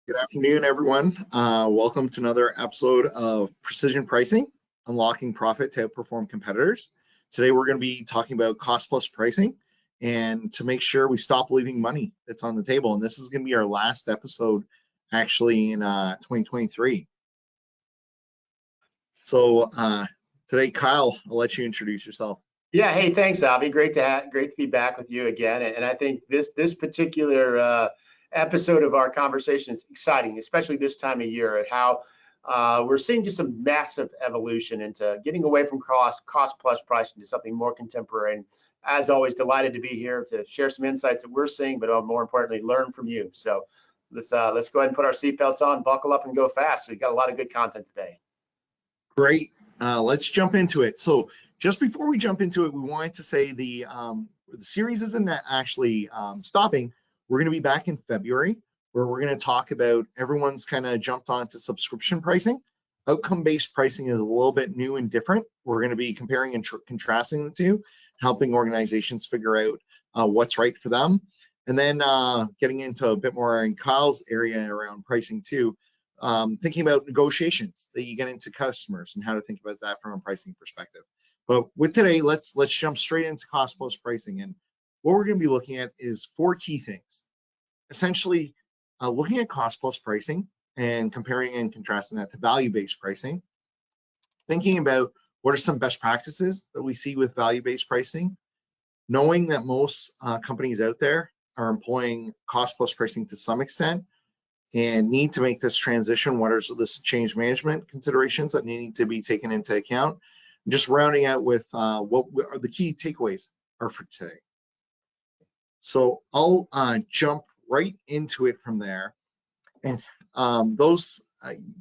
Good afternoon, everyone. Welcome to another episode of Precision Pricing, Unlocking Profit to Outperform Competitors. Today, we're going to be talking about cost plus pricing and to make sure we stop leaving money that's on the table. And this is going to be our last episode actually in 2023. So today, Kyle, I'll let you introduce yourself. Yeah, hey, thanks, Avy. Great to be back with you again. And I think this particular episode of our conversation is exciting, especially this time of year. How we're seeing just a massive evolution into getting away from cost plus pricing to something more contemporary. And as always, delighted to be here to share some insights that we're seeing, but more importantly, learn from you. So let's go ahead and put our seatbelts on, buckle up, and go fast. We've got a lot of good content today. Great. Let's jump into it. So just before we jump into it, we wanted to say the series isn't actually stopping. We're going to be back in February, where we're going to talk about everyone's kind of jumped onto subscription pricing. Outcome-based pricing is a little bit new and different. We're going to be comparing and contrasting the two, helping organizations figure out what's right for them. And then getting into a bit more in Kyle's area around pricing too, thinking about negotiations that you get into customers and how to think about that from a pricing perspective. But with today, let's jump straight into cost plus pricing. And what we're going to be looking at is 4 key things. Essentially, looking at cost plus pricing and comparing and contrasting that to value-based pricing. Thinking about what are some best practices that we see with value-based pricing. Knowing that most companies out there are employing cost plus pricing to some extent and need to make this transition. What are the change management considerations that need to be taken into account? Just rounding out with what are the key takeaways are for today. So I'll jump right into it from there. And this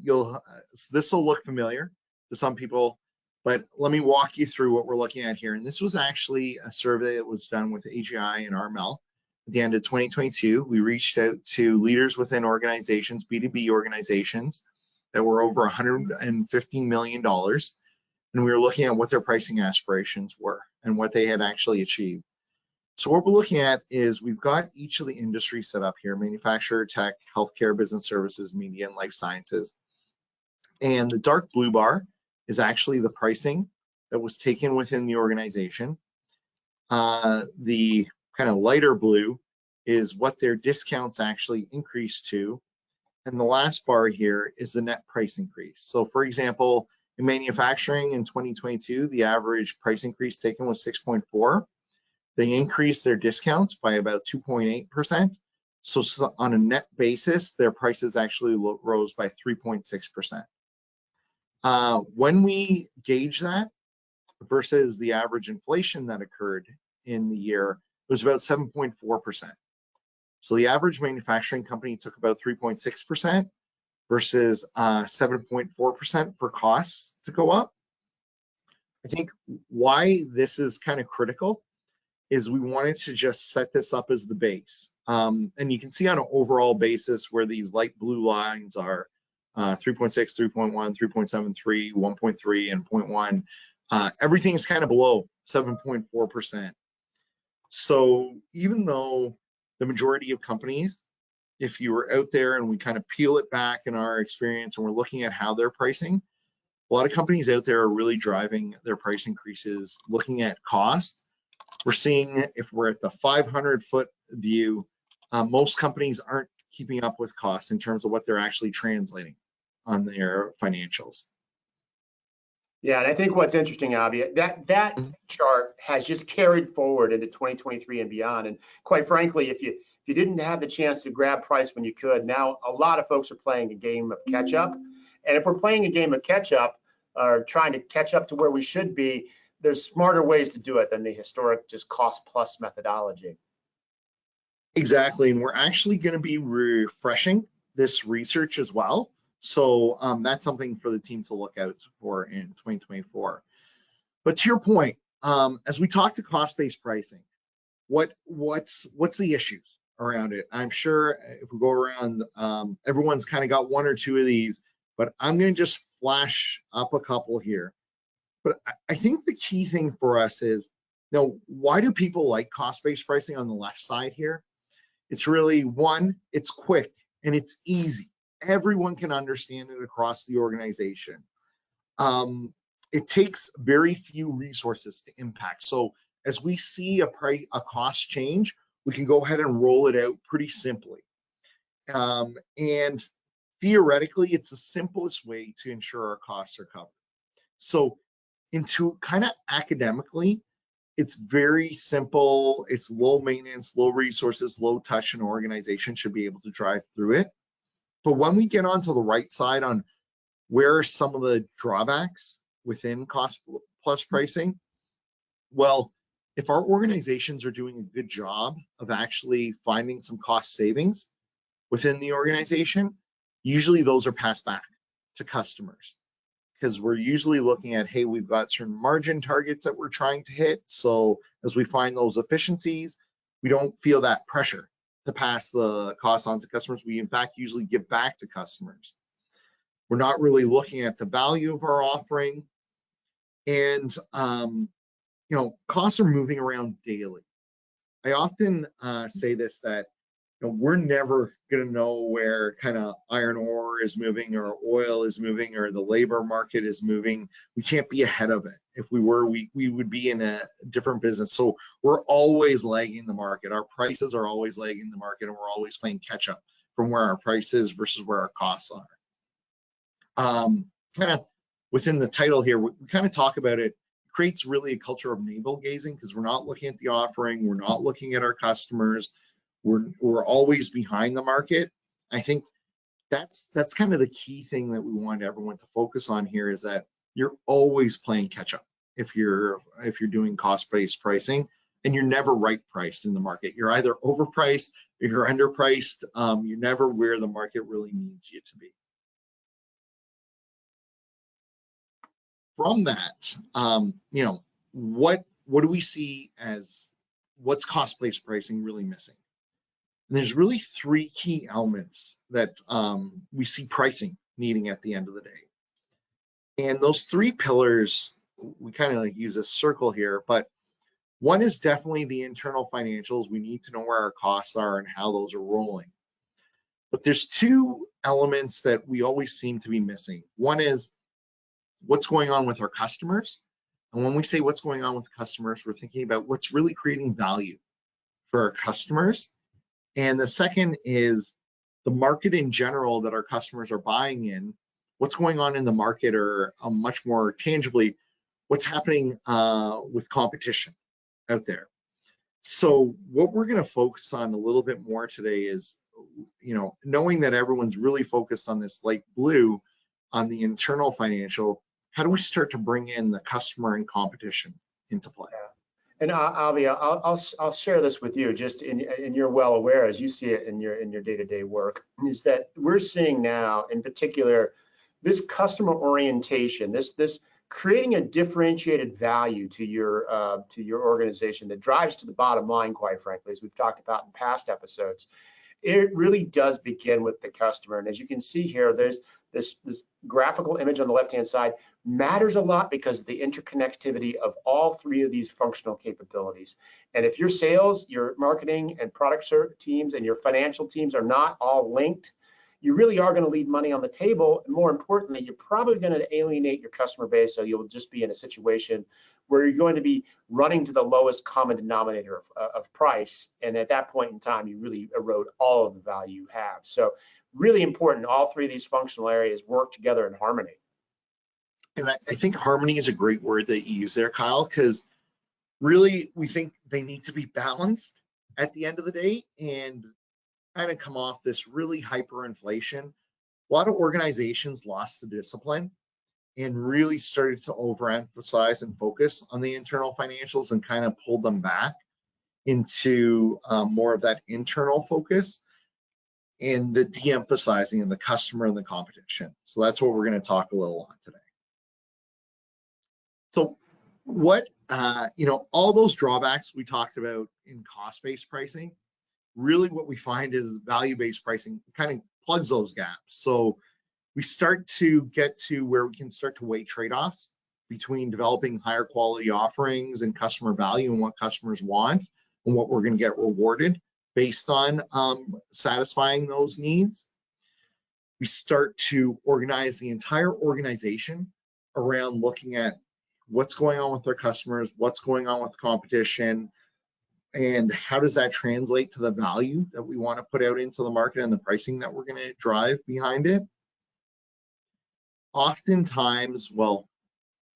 will look familiar to some people, but let me walk you through what we're looking at here. And this was actually a survey that was done with AGI and RML. At the end of 2022, we reached out to leaders within organizations, B2B organizations, that were over $115 million. And we were looking at what their pricing aspirations were and what they had actually achieved. So what we're looking at is we've got each of the industries set up here: manufacturer, tech, healthcare, business services, media, and life sciences. And the dark blue bar is actually the pricing that was taken within the organization. The kind of lighter blue is what their discounts actually increased to. And the last bar here is the net price increase. So for example, in manufacturing in 2022, the average price increase taken was 6.4. They increased their discounts by about 2.8%. So on a net basis, their prices actually rose by 3.6%. When we gauge that versus the average inflation that occurred in the year, it was about 7.4%. So the average manufacturing company took about 3.6% versus 7.4% for costs to go up. I think why this is kind of critical is we wanted to just set this up as the base. And you can see on an overall basis where these light blue lines are 3.6, 3.1, 3.73, 1.3, and 0.1. Everything is kind of below 7.4%. So even though the majority of companies, if you were out there and we kind of peel it back in our experience and we're looking at how they're pricing, a lot of companies out there are really driving their price increases looking at cost. We're seeing, if we're at the 500-foot view, most companies aren't keeping up with costs in terms of what they're actually translating on their financials. Yeah, and I think what's interesting, Avy, that chart has just carried forward into 2023 and beyond. And quite frankly, if you didn't have the chance to grab price when you could, now a lot of folks are playing a game of catch up. And if we're playing a game of catch up or trying to catch up to where we should be, there's smarter ways to do it than the historic just cost plus methodology. Exactly, and we're actually going to be refreshing this research as well. So that's something for the team to look out for in 2024. But to your point, as we talk to cost-based pricing, what's the issues around it? I'm sure if we go around, everyone's kind of got one or two of these, but I'm going to just flash up a couple here. But I think the key thing for us is, why do people like cost-based pricing on the left side here? It's really, one, it's quick and it's easy. everyone can understand it across the organization. It takes very few resources to impact. So as we see a cost change, we can go ahead and roll it out pretty simply. And theoretically, it's the simplest way to ensure our costs are covered. So into kind of academically, it's very simple. It's low maintenance, low resources, low touch, and organization should be able to drive through it. But when we get onto the right side on where are some of the drawbacks within cost plus pricing, well, if our organizations are doing a good job of actually finding some cost savings within the organization, usually those are passed back to customers, because we're usually looking at, hey, we've got certain margin targets that we're trying to hit. So as we find those efficiencies, we don't feel that pressure to pass the cost on to customers. We, in fact, usually give back to customers. We're not really looking at the value of our offering. And, costs are moving around daily. I often say this, that we're never going to know where kind of iron ore is moving or oil is moving or the labor market is moving. We can't be ahead of it. If we were, we would be in a different business. So we're always lagging the market. Our prices are always lagging the market, and we're always playing catch up from where our price is versus where our costs are. Kind of within the title here, we kind of talk about it. Creates really a culture of navel gazing, because we're not looking at the offering, we're not looking at our customers, we're always behind the market. I think that's kind of the key thing that we want everyone to focus on here, is that you're always playing catch up if you're doing cost-based pricing, and you're never right priced in the market. You're either overpriced or you're underpriced. You're never where the market really needs you to be. From that, what do we see as what's cost-based pricing really missing? And there's really three key elements that we see pricing needing at the end of the day. And those three pillars, we kind of use a circle here, but one is definitely the internal financials. We need to know where our costs are and how those are rolling. But there's two elements that we always seem to be missing. One is what's going on with our customers. And when we say what's going on with customers, we're thinking about what's really creating value for our customers. And the second is the market in general that our customers are buying in. What's going on in the market, or much more tangibly, what's happening with competition out there. So what we're going to focus on a little bit more today is, knowing that everyone's really focused on this light blue on the internal financial, how do we start to bring in the customer and competition into play? And Avi, I'll share this with you, just and you're well aware, as you see it in your day-to-day work, is that we're seeing now, in particular, this customer orientation, this creating a differentiated value to your organization that drives to the bottom line, quite frankly, as we've talked about in past episodes. It really does begin with the customer. And as you can see here, there's this graphical image on the left-hand side matters a lot because of the interconnectivity of all three of these functional capabilities. And if your sales, your marketing and product teams and your financial teams are not all linked, you really are going to leave money on the table. And more importantly, you're probably going to alienate your customer base. So you'll just be in a situation where you're going to be running to the lowest common denominator of price. And at that point in time, you really erode all of the value you have. So really important, all three of these functional areas work together in harmony. And I think harmony is a great word that you use there, Kyle, because really we think they need to be balanced at the end of the day and kind of come off this really hyperinflation. A lot of organizations lost the discipline and really started to overemphasize and focus on the internal financials and kind of pulled them back into more of that internal focus and the de-emphasizing of the customer and the competition. So that's what we're going to talk a little on today. So what, all those drawbacks we talked about in cost-based pricing, really what we find is value-based pricing kind of plugs those gaps. So we start to get to where we can start to weigh trade-offs between developing higher quality offerings and customer value and what customers want and what we're going to get rewarded based on satisfying those needs. we start to organize the entire organization around looking at what's going on with our customers, what's going on with competition, and how does that translate to the value that we want to put out into the market and the pricing that we're going to drive behind it. Oftentimes, well,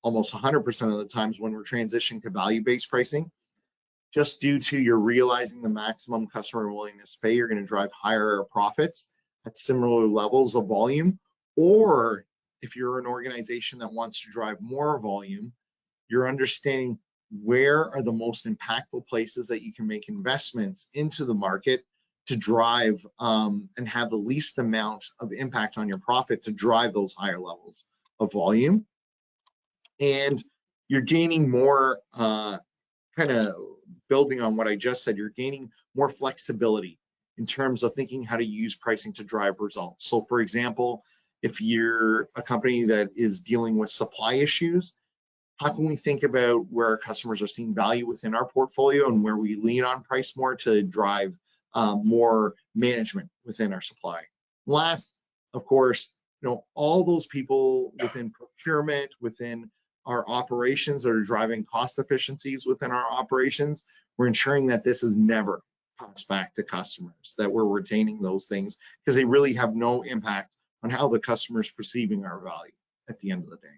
almost 100% of the times when we're transitioning to value-based pricing, just due to you're realizing the maximum customer willingness to pay, you're going to drive higher profits at similar levels of volume. Or if you're an organization that wants to drive more volume, you're understanding where are the most impactful places that you can make investments into the market to drive and have the least amount of impact on your profit to drive those higher levels of volume. And you're gaining more, kind of building on what I just said, you're gaining more flexibility in terms of thinking how to use pricing to drive results. So for example, if you're a company that is dealing with supply issues, how can we think about where our customers are seeing value within our portfolio and where we lean on price more to drive more management within our supply? Last, of course, all those people within procurement, within our operations that are driving cost efficiencies within our operations, we're ensuring that this is never passed back to customers, that we're retaining those things because they really have no impact on how the customer is perceiving our value at the end of the day.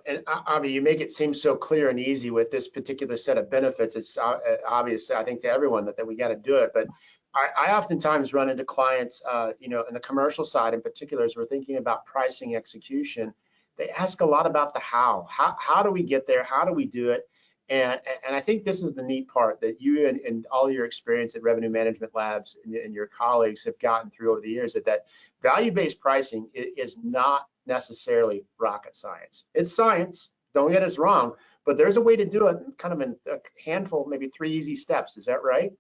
And Avi, you make it seem so clear and easy with this particular set of benefits. It's obvious, I think, to everyone that we got to do it. But I oftentimes run into clients, in the commercial side in particular, as we're thinking about pricing execution, they ask a lot about the how. How do we get there? How do we do it? And I think this is the neat part that you and all your experience at Revenue Management Labs and your colleagues have gotten through over the years, that value-based pricing is not necessarily rocket science. It's science, don't get us wrong, but there's a way to do it kind of in a handful, maybe 3 easy steps. Is that right?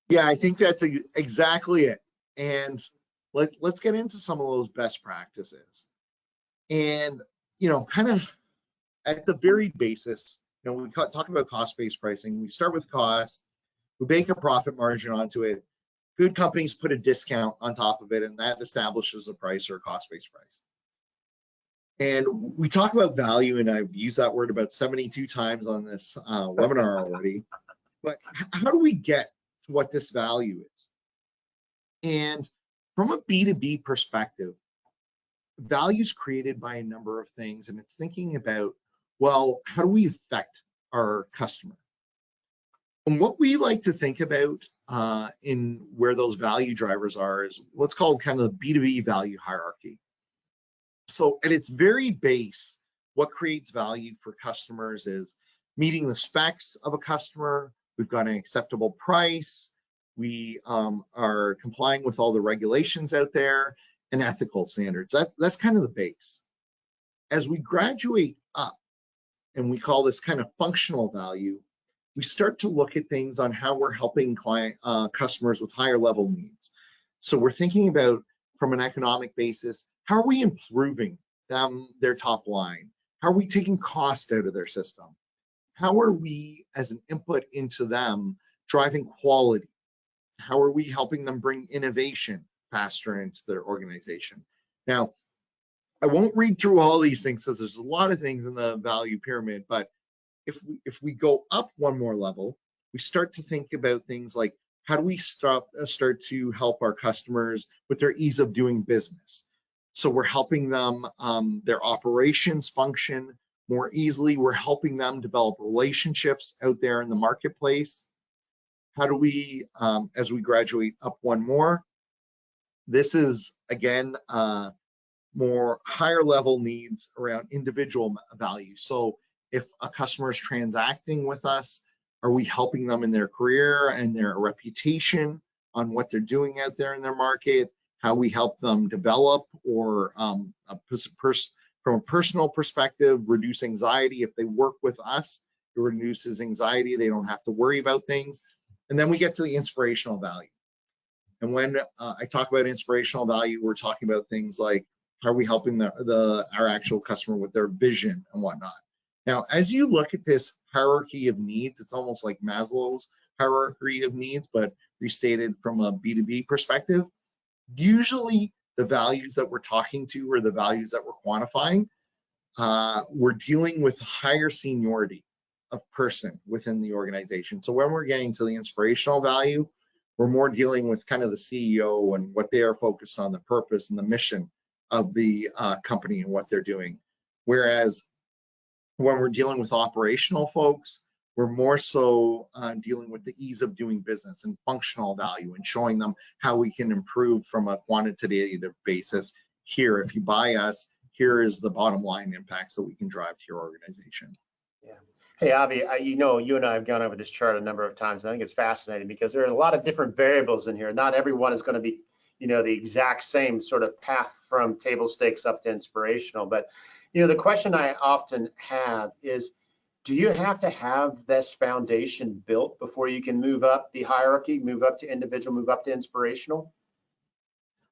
Yeah, I think that's exactly it. And let's get into some of those best practices. And, kind of at the very basis, we talk about cost-based pricing. We start with cost, we bake a profit margin onto it. Good companies put a discount on top of it, and that establishes a price or a cost-based price. And we talk about value, and I've used that word about 72 times on this webinar already. But how do we get to what this value is? And from a B2B perspective, value is created by a number of things, and it's thinking about, well, how do we affect our customer? And what we like to think about in where those value drivers are is what's called kind of the B2B value hierarchy. So at its very base, what creates value for customers is meeting the specs of a customer. We've got an acceptable price. We are complying with all the regulations out there and ethical standards. That's kind of the base. As we graduate up, and we call this kind of functional value, we start to look at things on how we're helping customers with higher level needs. So we're thinking about, from an economic basis, how are we improving their top line? How are we taking cost out of their system? How are we, as an input into them, driving quality? How are we helping them bring innovation faster into their organization? Now, I won't read through all these things because there's a lot of things in the value pyramid, but if we go up one more level, we start to think about things like, how do we start to help our customers with their ease of doing business? So we're helping them, their operations function more easily. We're helping them develop relationships out there in the marketplace. How do we, as we graduate up one more, this is, again, more higher level needs around individual value. So if a customer is transacting with us, are we helping them in their career and their reputation on what they're doing out there in their market? How we help them develop, or from a personal perspective, reduce anxiety. If they work with us, it reduces anxiety. They don't have to worry about things. And then we get to the inspirational value. And when I talk about inspirational value, we're talking about things like, how are we helping our actual customer with their vision and whatnot? Now, as you look at this hierarchy of needs, it's almost like Maslow's hierarchy of needs, but restated from a B2B perspective. Usually the values that we're talking to or the values that we're quantifying, we're dealing with higher seniority of person within the organization. So when we're getting to the inspirational value, we're more dealing with kind of the CEO and what they are focused on, the purpose and the mission of the company and what they're doing. Whereas when we're dealing with operational folks, we're more so dealing with the ease of doing business and functional value and showing them how we can improve from a quantitative basis. Here, if you buy us, here is the bottom line impacts that we can drive to your organization. Yeah. Hey, Avi, you know, you and I have gone over this chart a number of times. And I think it's fascinating because there are a lot of different variables in here. Not everyone is going to be, you know, the exact same sort of path from table stakes up to inspirational. But, you know, the question I often have is, do you have to have this foundation built before you can move up the hierarchy, move up to individual, move up to inspirational?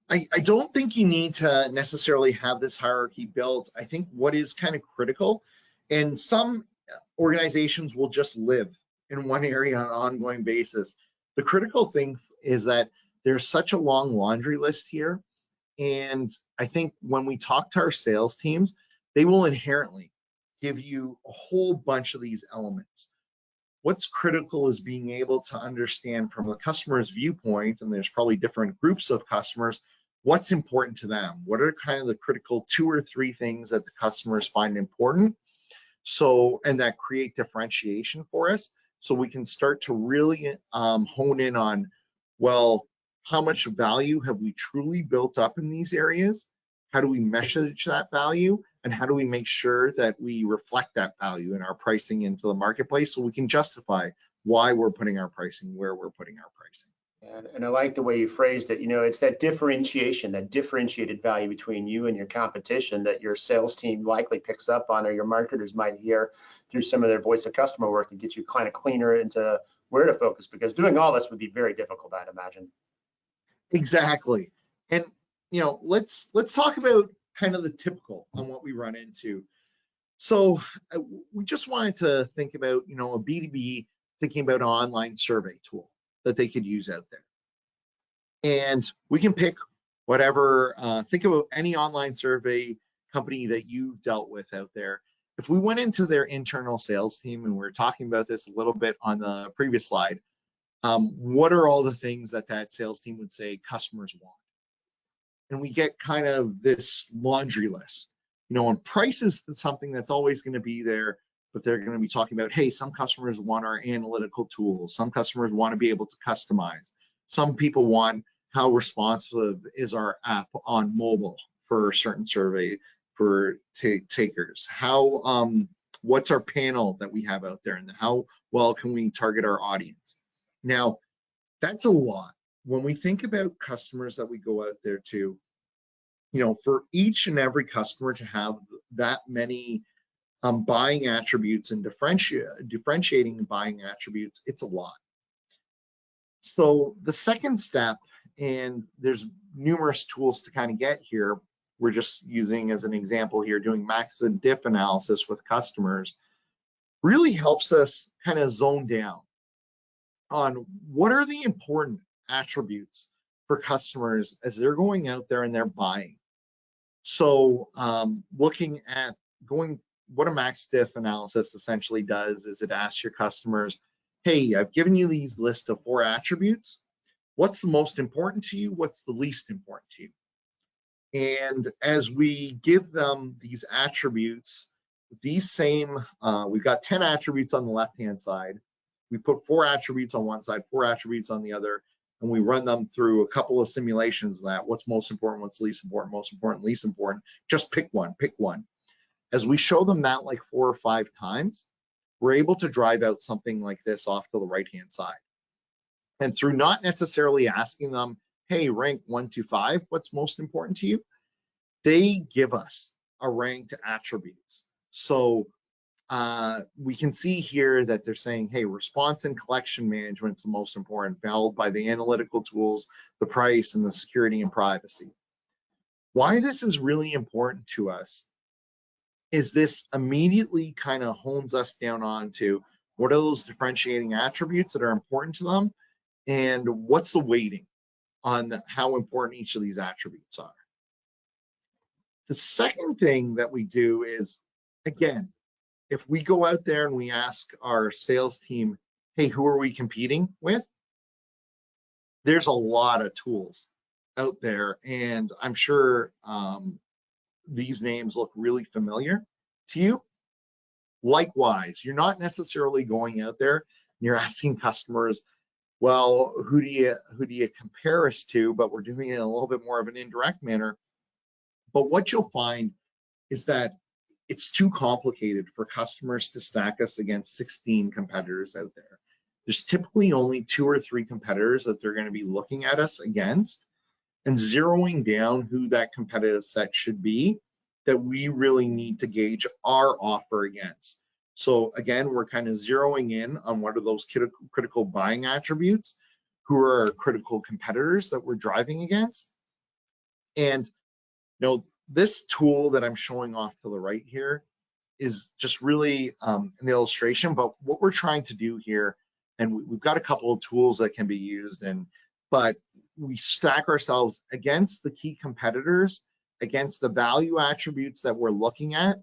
I don't think you need to necessarily have this hierarchy built. I think what is kind of critical, and some organizations will just live in one area on an ongoing basis. The critical thing is that there's such a long laundry list here. And I think when we talk to our sales teams, they will inherently give you a whole bunch of these elements. What's critical is being able to understand from the customer's viewpoint, and there's probably different groups of customers, what's important to them. What are kind of the critical 2 or 3 things that the customers find important? So, and that create differentiation for us. So we can start to really hone in on, well, how much value have we truly built up in these areas? How do we message that value? And how do we make sure that we reflect that value in our pricing into the marketplace so we can justify why we're putting our pricing where we're putting our pricing? And I like the way you phrased it. You know, it's that differentiation, that differentiated value between you and your competition that your sales team likely picks up on, or your marketers might hear through some of their voice of customer work to get you kind of cleaner into where to focus, because doing all this would be very difficult, I'd imagine. Exactly. And you know, let's talk about kind of the typical on what we run into. So we just wanted to think about, you know, a B2B thinking about an online survey tool that they could use out there. And we can pick whatever, think about any online survey company that you've dealt with out there. If we went into their internal sales team, and we were talking about this a little bit on the previous slide, what are all the things that that sales team would say customers want? And we get kind of this laundry list. You know, and price is something that's always going to be there, but they're going to be talking about, hey, some customers want our analytical tools. Some customers want to be able to customize. Some people want how responsive is our app on mobile for a certain survey for takers. How, what's our panel that we have out there, and how well can we target our audience? Now, that's a lot. When we think about customers that we go out there to, you know, for each and every customer to have that many buying attributes and differentiating buying attributes, it's a lot. So the second step, and there's numerous tools to kind of get here, we're just using as an example here, doing max and diff analysis with customers, really helps us kind of zone down on what are the important attributes for customers as they're going out there and they're buying. So looking at what a max diff analysis essentially does is it asks your customers, hey, I've given you these list of 4 attributes. What's the most important to you? What's the least important to you? And as we give them these attributes, these same, we've got 10 attributes on the left-hand side. We put 4 attributes on one side, 4 attributes on the other, and we run them through a couple of simulations of that. What's most important, what's least important, most important, least important. Just pick one, pick one. As we show them that like 4 or 5 times, we're able to drive out something like this off to the right-hand side. And through not necessarily asking them, hey, rank 1 to 5, what's most important to you? They give us a ranked attributes. So we can see here that they're saying, hey, response and collection management is the most important, followed by the analytical tools, the price, and the security and privacy. Why this is really important to us is this immediately kind of hones us down onto what are those differentiating attributes that are important to them, and what's the weighting on how important each of these attributes are. The second thing that we do is, again, if we go out there and we ask our sales team, hey, who are we competing with? There's a lot of tools out there, and I'm sure these names look really familiar to you. Likewise, you're not necessarily going out there and you're asking customers, well, who do you compare us to? But we're doing it in a little bit more of an indirect manner. But what you'll find is that it's too complicated for customers to stack us against 16 competitors out there. There's typically only 2 or 3 competitors that they're going to be looking at us against, and zeroing down who that competitive set should be that we really need to gauge our offer against. So again, we're kind of zeroing in on what are those critical buying attributes, who are our critical competitors that we're driving against. And this tool that I'm showing off to the right here is just really an illustration, but what we're trying to do here, and we've got a couple of tools that can be used, but we stack ourselves against the key competitors, against the value attributes that we're looking at.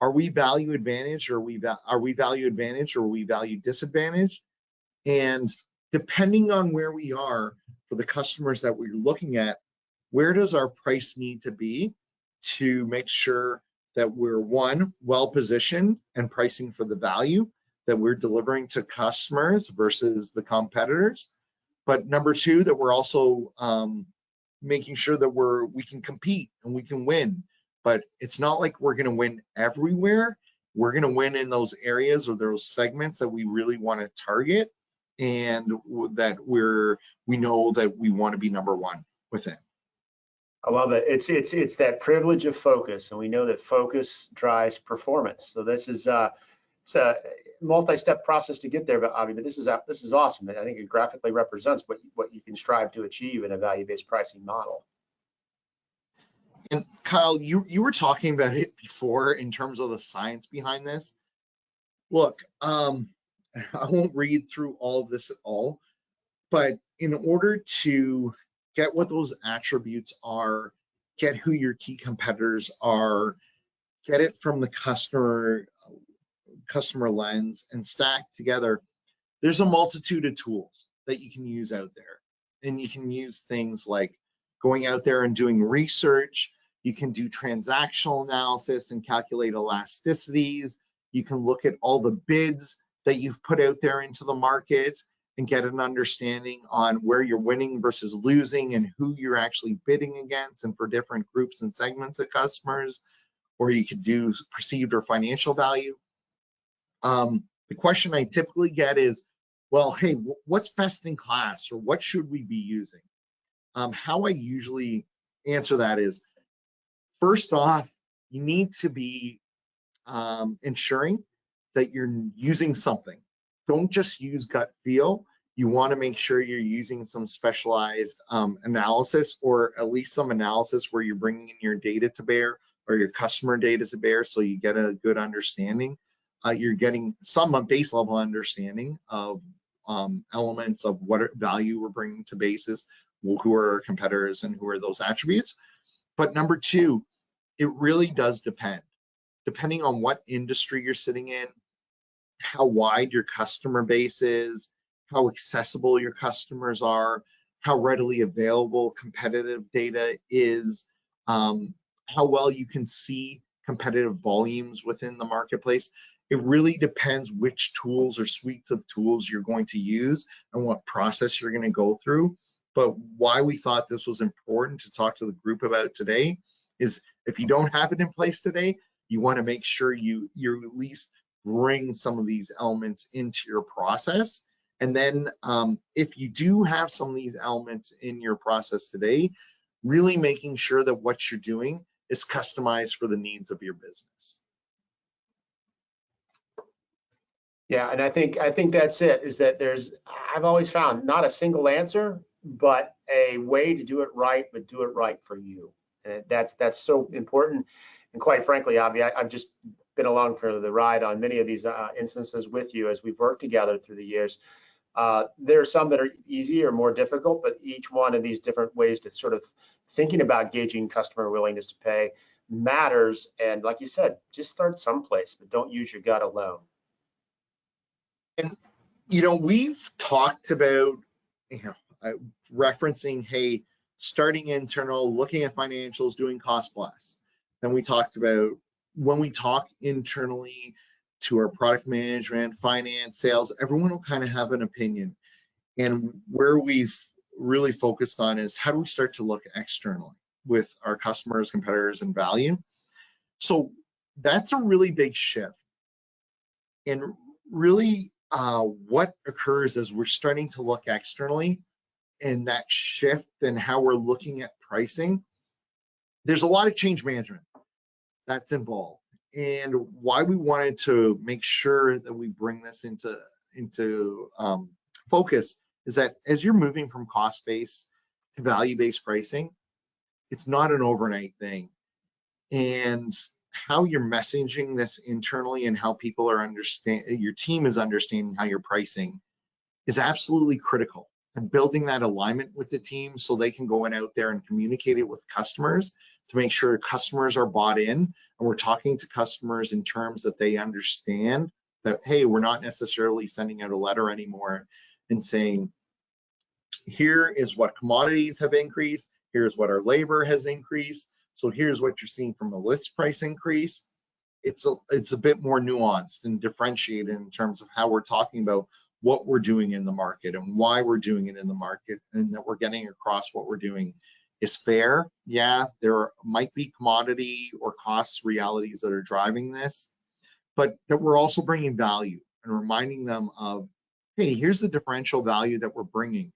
Are we value advantaged, or are we value advantaged, or are we value disadvantaged? And depending on where we are for the customers that we're looking at, where does our price need to be to make sure that we're, one, well-positioned and pricing for the value that we're delivering to customers versus the competitors. But number 2, that we're also making sure that we can compete and we can win. But it's not like we're going to win everywhere. We're going to win in those areas or those segments that we really want to target, and that we know that we want to be number 1 within. I love it. It's that privilege of focus, and we know that focus drives performance. So this is it's a multi-step process to get there, but Avi, but this is awesome. I think it graphically represents what you can strive to achieve in a value-based pricing model. And Kyle, you were talking about it before in terms of the science behind this. Look, I won't read through all of this at all, but in order to get what those attributes are, get who your key competitors are, get it from the customer lens, and stack together, there's a multitude of tools that you can use out there. And you can use things like going out there and doing research. You can do transactional analysis and calculate elasticities. You can look at all the bids that you've put out there into the market and get an understanding on where you're winning versus losing and who you're actually bidding against, and for different groups and segments of customers. Or you could do perceived or financial value. The question I typically get is, well, hey, what's best in class, or what should we be using? How I usually answer that is, first off, you need to be ensuring that you're using something. Don't just use gut feel. You want to make sure you're using some specialized analysis, or at least some analysis where you're bringing in your data to bear, or your customer data to bear, so you get a good understanding. You're getting some base level understanding of elements of what value we're bringing to basis, who are our competitors, and who are those attributes. But number 2, it really does depend. Depending on what industry you're sitting in, how wide your customer base is, how accessible your customers are, how readily available competitive data is, how well you can see competitive volumes within the marketplace. It really depends which tools or suites of tools you're going to use and what process you're going to go through. But why we thought this was important to talk to the group about today is, if you don't have it in place today, you want to make sure you at least bring some of these elements into your process. And then if you do have some of these elements in your process today, really making sure that what you're doing is customized for the needs of your business. Yeah, and I think that's it, is that I've always found not a single answer, but a way to do it right, but do it right for you. And that's so important. And quite frankly, Avi, I've just been along for the ride on many of these instances with you as we've worked together through the years. There are some that are easy or more difficult, but each one of these different ways to sort of thinking about gauging customer willingness to pay matters. And like you said, just start someplace, but don't use your gut alone. And, we've talked about, referencing, hey, starting internal, looking at financials, doing cost plus. Then we talked about when we talk internally to our product management, finance, sales, everyone will kind of have an opinion. And where we've really focused on is how do we start to look externally with our customers, competitors, and value. So that's a really big shift. And really what occurs is we're starting to look externally, and that shift in how we're looking at pricing, there's a lot of change management that's involved. And why we wanted to make sure that we bring this into focus is that as you're moving from cost-based to value-based pricing, it's not an overnight thing. And how you're messaging this internally and how people are your team is understanding how you're pricing is absolutely critical. And building that alignment with the team so they can go out there and communicate it with customers to make sure customers are bought in, and we're talking to customers in terms that they understand that, hey, we're not necessarily sending out a letter anymore and saying, here is what commodities have increased, here's what our labor has increased, so here's what you're seeing from a list price increase. It's a bit more nuanced and differentiated in terms of how we're talking about what we're doing in the market and why we're doing it in the market, and that we're getting across what we're doing is fair. Yeah, there might be commodity or cost realities that are driving this, but that we're also bringing value and reminding them of, hey, here's the differential value that we're bringing.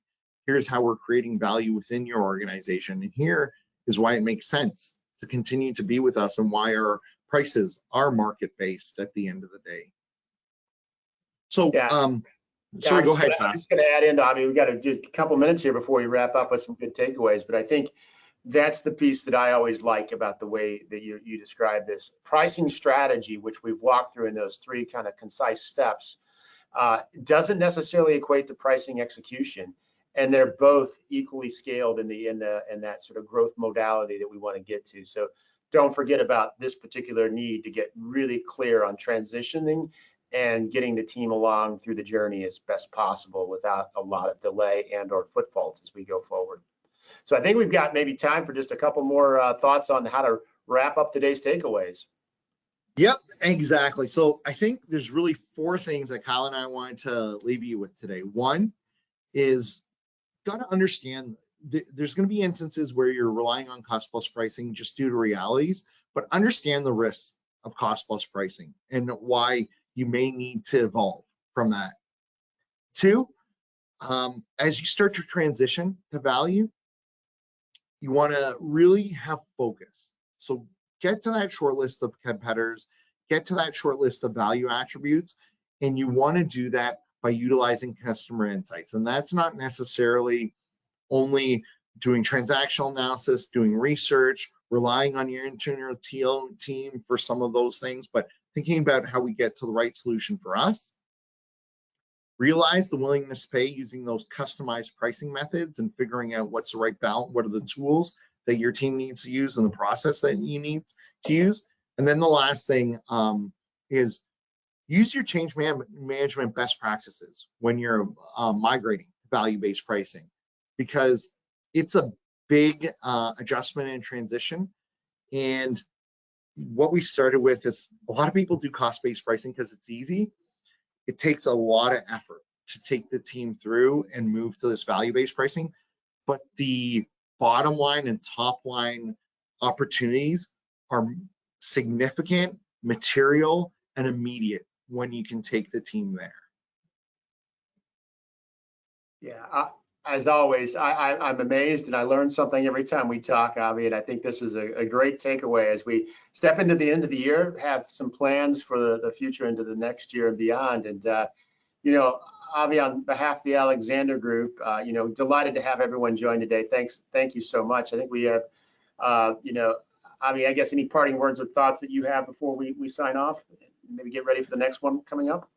Here's how we're creating value within your organization. And here is why it makes sense to continue to be with us and why our prices are market-based at the end of the day. So, Yeah. sorry, go ahead. I'm just going to add in, Avy, we've got just a couple minutes here before we wrap up with some good takeaways, but I think that's the piece that I always like about the way that you describe this. Pricing strategy, which we've walked through in those three kind of concise steps, doesn't necessarily equate to pricing execution. And they're both equally scaled in that sort of growth modality that we want to get to. So don't forget about this particular need to get really clear on transitioning and getting the team along through the journey as best possible without a lot of delay and or footfalls as we go forward. So I think we've got maybe time for just a couple more thoughts on how to wrap up today's takeaways. Yep, exactly. So I think there's really 4 things that Kyle and I wanted to leave you with today. One is got to understand there's going to be instances where you're relying on cost plus pricing just due to realities, but understand the risks of cost plus pricing and why you may need to evolve from that. 2, as you start to transition to value, you want to really have focus. So get to that short list of competitors, get to that short list of value attributes, and you want to do that by utilizing customer insights. And that's not necessarily only doing transactional analysis, doing research, relying on your internal team for some of those things, but thinking about how we get to the right solution for us. Realize the willingness to pay using those customized pricing methods and figuring out what's the right balance, what are the tools that your team needs to use and the process that you need to use. And then the last thing is use your change management best practices when you're migrating to value-based pricing, because it's a big adjustment and transition. And what we started with is a lot of people do cost-based pricing because it's easy. It takes a lot of effort to take the team through and move to this value-based pricing. But the bottom line and top line opportunities are significant, material, and immediate when you can take the team there. Yeah, as always, I'm amazed and I learn something every time we talk, Avy, and I think this is a great takeaway as we step into the end of the year, have some plans for the future into the next year and beyond. And, Avy, on behalf of the Alexander Group, delighted to have everyone join today. Thank you so much. I think we have, Avy, I guess any parting words or thoughts that you have before we sign off? Maybe get ready for the next one coming up?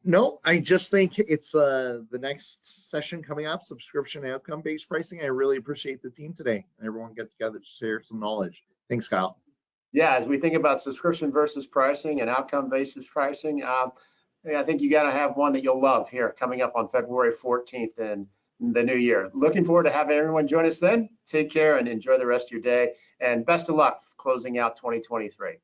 No, I just think it's the next session coming up, subscription outcome-based pricing. I really appreciate the team today and everyone get together to share some knowledge. Thanks, Kyle. Yeah, as we think about subscription versus pricing and outcome basis pricing, I think you got to have one that you'll love here coming up on February 14th in the new year. Looking forward to having everyone join us then. Take care and enjoy the rest of your day, and best of luck closing out 2023.